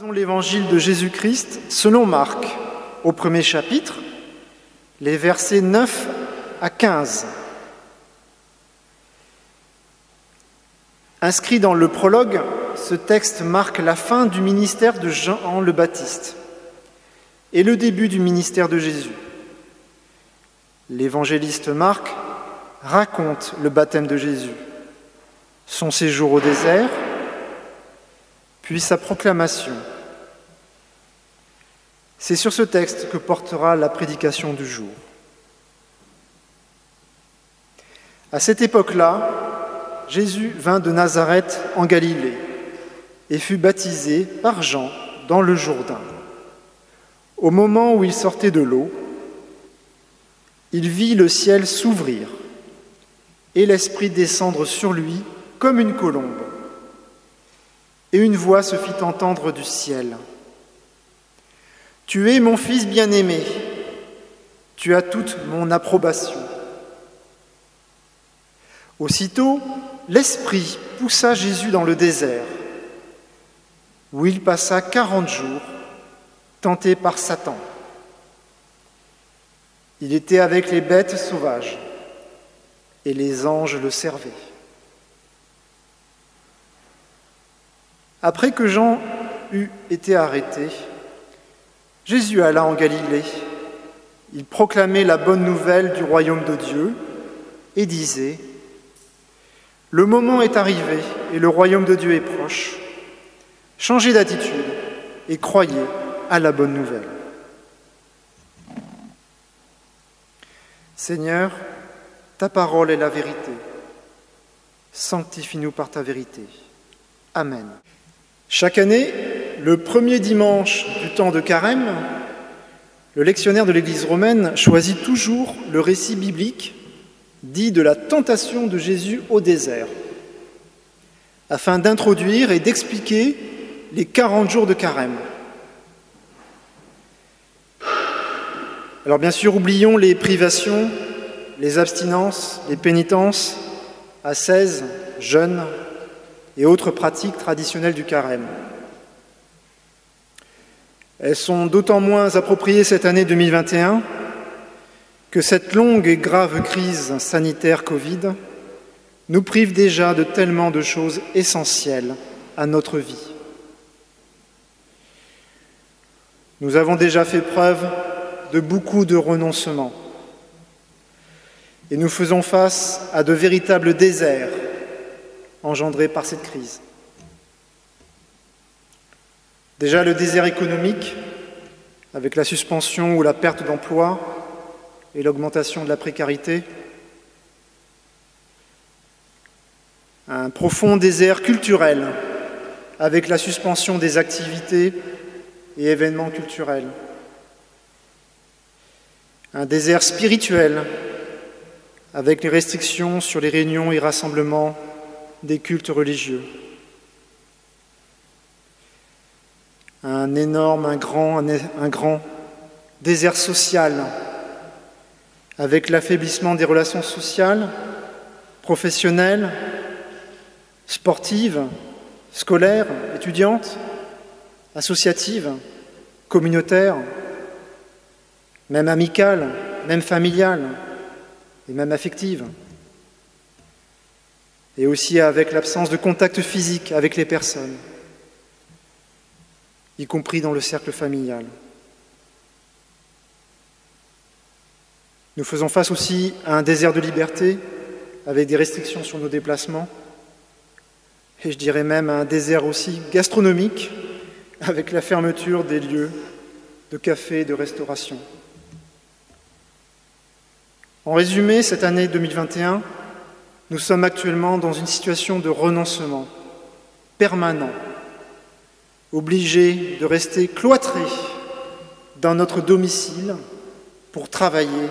Lisons l'évangile de Jésus-Christ selon Marc, au premier chapitre, les versets 9 à 15. Inscrit dans le prologue, ce texte marque la fin du ministère de Jean le Baptiste et le début du ministère de Jésus. L'évangéliste Marc raconte le baptême de Jésus, son séjour au désert, puis sa proclamation. C'est sur ce texte que portera la prédication du jour. À cette époque-là, Jésus vint de Nazareth en Galilée et fut baptisé par Jean dans le Jourdain. Au moment où il sortait de l'eau, il vit le ciel s'ouvrir et l'Esprit descendre sur lui comme une colombe. Et une voix se fit entendre du ciel. « Tu es mon Fils bien-aimé, tu as toute mon approbation. » Aussitôt, l'Esprit poussa Jésus dans le désert, où il passa 40 jours, tenté par Satan. Il était avec les bêtes sauvages, et les anges le servaient. Après que Jean eut été arrêté, Jésus alla en Galilée. Il proclamait la bonne nouvelle du royaume de Dieu et disait : « Le moment est arrivé et le royaume de Dieu est proche. Changez d'attitude et croyez à la bonne nouvelle. » Seigneur, ta parole est la vérité. Sanctifie-nous par ta vérité. Amen. Chaque année, le premier dimanche du temps de Carême, le lectionnaire de l'Église romaine choisit toujours le récit biblique dit de la tentation de Jésus au désert, afin d'introduire et d'expliquer les 40 jours de Carême. Alors bien sûr, oublions les privations, les abstinences, les pénitences, ascèses, jeûnes et autres pratiques traditionnelles du Carême. Elles sont d'autant moins appropriées cette année 2021 que cette longue et grave crise sanitaire Covid nous prive déjà de tellement de choses essentielles à notre vie. Nous avons déjà fait preuve de beaucoup de renoncements et nous faisons face à de véritables déserts engendrés par cette crise. Déjà le désert économique, avec la suspension ou la perte d'emploi et l'augmentation de la précarité. Un profond désert culturel, avec la suspension des activités et événements culturels. Un désert spirituel, avec les restrictions sur les réunions et rassemblements des cultes religieux. Un grand désert social, avec l'affaiblissement des relations sociales, professionnelles, sportives, scolaires, étudiantes, associatives, communautaires, même amicales, même familiales et même affectives. Et aussi avec l'absence de contact physique avec les personnes, y compris dans le cercle familial. Nous faisons face aussi à un désert de liberté, avec des restrictions sur nos déplacements, et je dirais même à un désert aussi gastronomique, avec la fermeture des lieux de café et de restauration. En résumé, cette année 2021, nous sommes actuellement dans une situation de renoncement permanent, obligés de rester cloîtrés dans notre domicile pour travailler,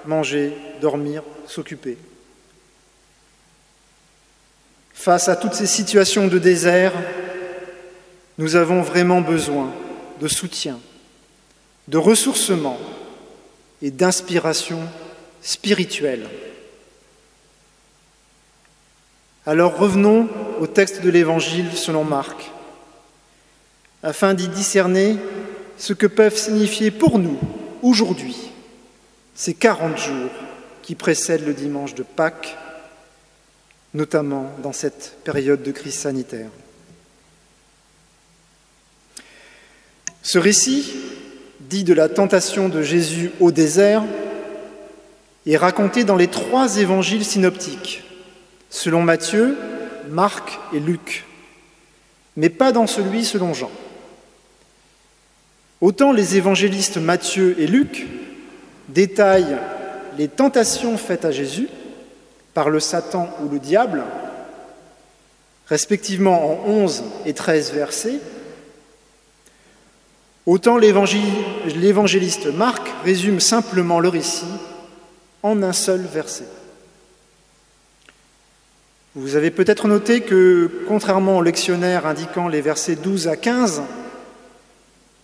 manger, dormir, s'occuper. Face à toutes ces situations de désert, nous avons vraiment besoin de soutien, de ressourcement et d'inspiration spirituelle. Alors revenons au texte de l'Évangile selon Marc. afin d'y discerner ce que peuvent signifier pour nous, aujourd'hui, ces 40 jours qui précèdent le dimanche de Pâques, notamment dans cette période de crise sanitaire. Ce récit, dit de la tentation de Jésus au désert, est raconté dans les 3 évangiles synoptiques, selon Matthieu, Marc et Luc, mais pas dans celui selon Jean. Autant les évangélistes Matthieu et Luc détaillent les tentations faites à Jésus par le Satan ou le diable, respectivement en 11 et 13 versets, autant l'évangéliste Marc résume simplement le récit en un seul verset. Vous avez peut-être noté que, contrairement au lectionnaire indiquant les versets 12 à 15,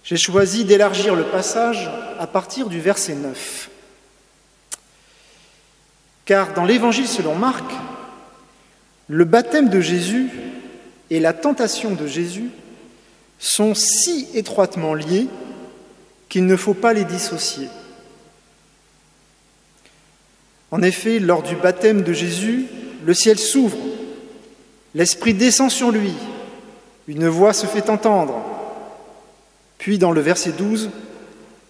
j'ai choisi d'élargir le passage à partir du verset 9. Car dans l'Évangile selon Marc, le baptême de Jésus et la tentation de Jésus sont si étroitement liés qu'il ne faut pas les dissocier. En effet, lors du baptême de Jésus, le ciel s'ouvre, l'Esprit descend sur lui, une voix se fait entendre. Puis dans le verset 12,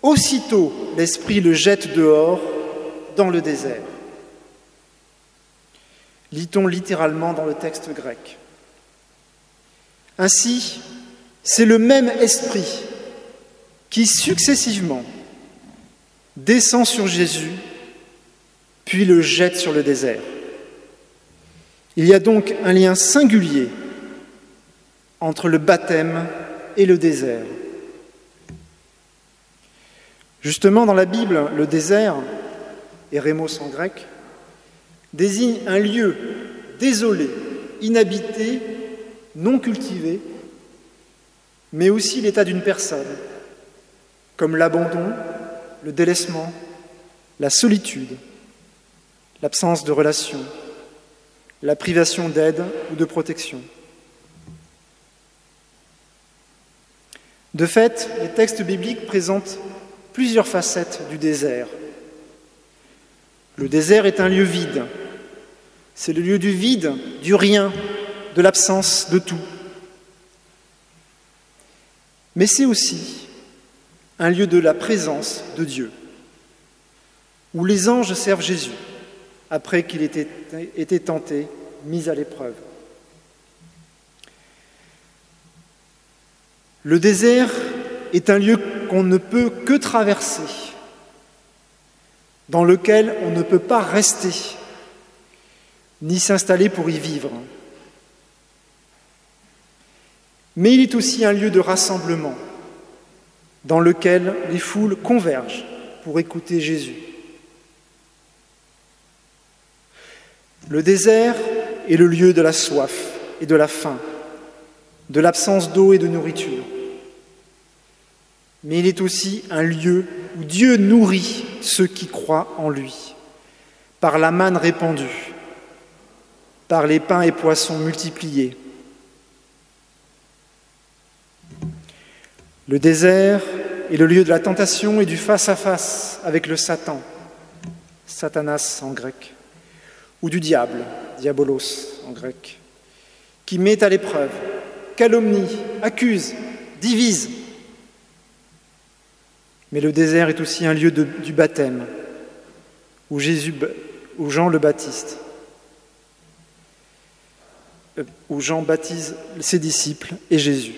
aussitôt l'Esprit le jette dehors dans le désert. Lit-on littéralement dans le texte grec. Ainsi, c'est le même Esprit qui successivement descend sur Jésus, puis le jette sur le désert. Il y a donc un lien singulier entre le baptême et le désert. Justement, dans la Bible, le désert, érémos en grec, désigne un lieu désolé, inhabité, non cultivé, mais aussi l'état d'une personne, comme l'abandon, le délaissement, la solitude, l'absence de relations, la privation d'aide ou de protection. De fait, les textes bibliques présentent plusieurs facettes du désert. Le désert est un lieu vide. C'est le lieu du vide, du rien, de l'absence de tout. Mais c'est aussi un lieu de la présence de Dieu, où les anges servent Jésus, après qu'il ait été tenté, mis à l'épreuve. Le désert est un lieu qu'on ne peut que traverser, dans lequel on ne peut pas rester, ni s'installer pour y vivre. Mais il est aussi un lieu de rassemblement, dans lequel les foules convergent pour écouter Jésus. Le désert est le lieu de la soif et de la faim, de l'absence d'eau et de nourriture. Mais il est aussi un lieu où Dieu nourrit ceux qui croient en lui, par la manne répandue, par les pains et poissons multipliés. Le désert est le lieu de la tentation et du face-à-face avec le Satan, Satanas en grec, ou du diable, diabolos en grec, qui met à l'épreuve, calomnie, accuse, divise. Mais le désert est aussi un lieu du baptême, où Jean le Baptiste, où Jean baptise ses disciples et Jésus.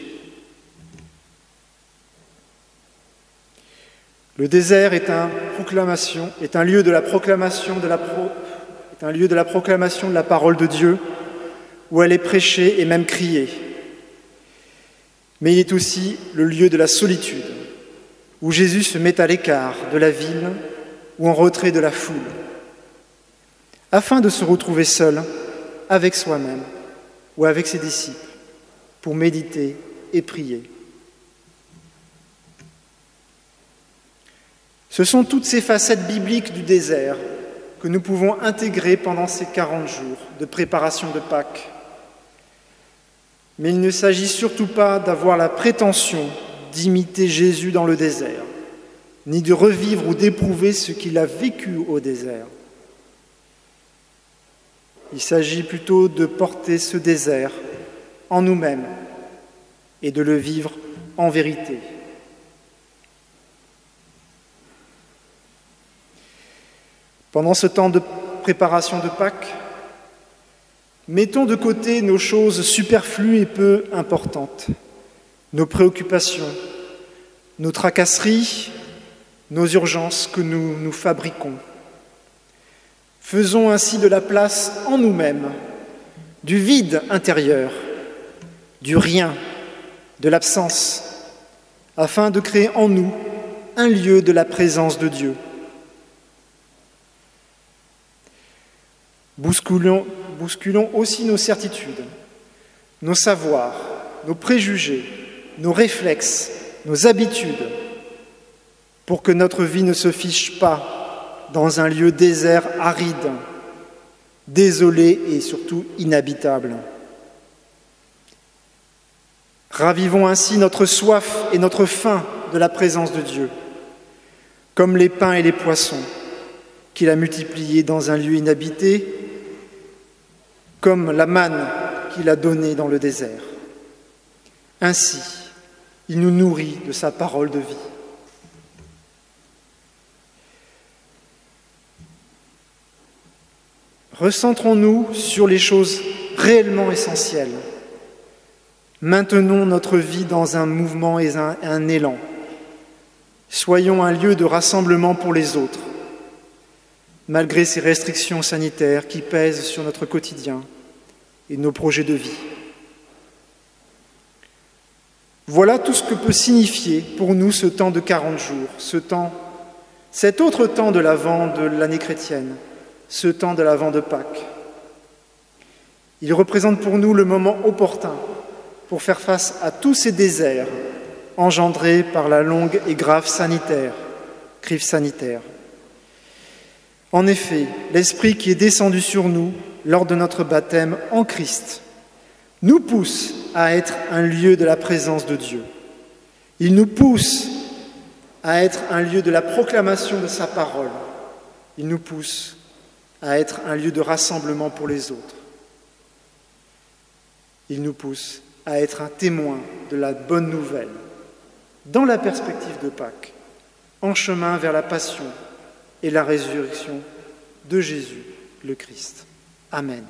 Le désert est un lieu de la proclamation de la parole de Dieu, où elle est prêchée et même criée. Mais il est aussi le lieu de la solitude, où Jésus se met à l'écart de la ville ou en retrait de la foule, afin de se retrouver seul avec soi-même ou avec ses disciples pour méditer et prier. Ce sont toutes ces facettes bibliques du désert que nous pouvons intégrer pendant ces 40 jours de préparation de Pâques. Mais il ne s'agit surtout pas d'avoir la prétention d'imiter Jésus dans le désert, ni de revivre ou d'éprouver ce qu'il a vécu au désert. Il s'agit plutôt de porter ce désert en nous-mêmes et de le vivre en vérité. Pendant ce temps de préparation de Pâques, mettons de côté nos choses superflues et peu importantes, nos préoccupations, nos tracasseries, nos urgences que nous nous fabriquons. Faisons ainsi de la place en nous-mêmes, du vide intérieur, du rien, de l'absence, afin de créer en nous un lieu de la présence de Dieu. Bousculons aussi nos certitudes, nos savoirs, nos préjugés, nos réflexes, nos habitudes, pour que notre vie ne se fiche pas dans un lieu désert aride, désolé et surtout inhabitable. Ravivons ainsi notre soif et notre faim de la présence de Dieu, comme les pains et les poissons qu'il a multipliés dans un lieu inhabité, comme la manne qu'il a donnée dans le désert. Ainsi, il nous nourrit de sa parole de vie. Recentrons-nous sur les choses réellement essentielles. Maintenons notre vie dans un mouvement et un élan. Soyons un lieu de rassemblement pour les autres, malgré ces restrictions sanitaires qui pèsent sur notre quotidien et nos projets de vie. Voilà tout ce que peut signifier pour nous ce temps de 40 jours, cet autre temps de l'Avent de l'année chrétienne, ce temps de l'Avent de Pâques. Il représente pour nous le moment opportun pour faire face à tous ces déserts engendrés par la longue et grave crise sanitaire. En effet, l'Esprit qui est descendu sur nous lors de notre baptême en Christ nous pousse à être un lieu de la présence de Dieu. Il nous pousse à être un lieu de la proclamation de sa parole. Il nous pousse à être un lieu de rassemblement pour les autres. Il nous pousse à être un témoin de la bonne nouvelle, dans la perspective de Pâques, en chemin vers la passion et la résurrection de Jésus, le Christ. Amen.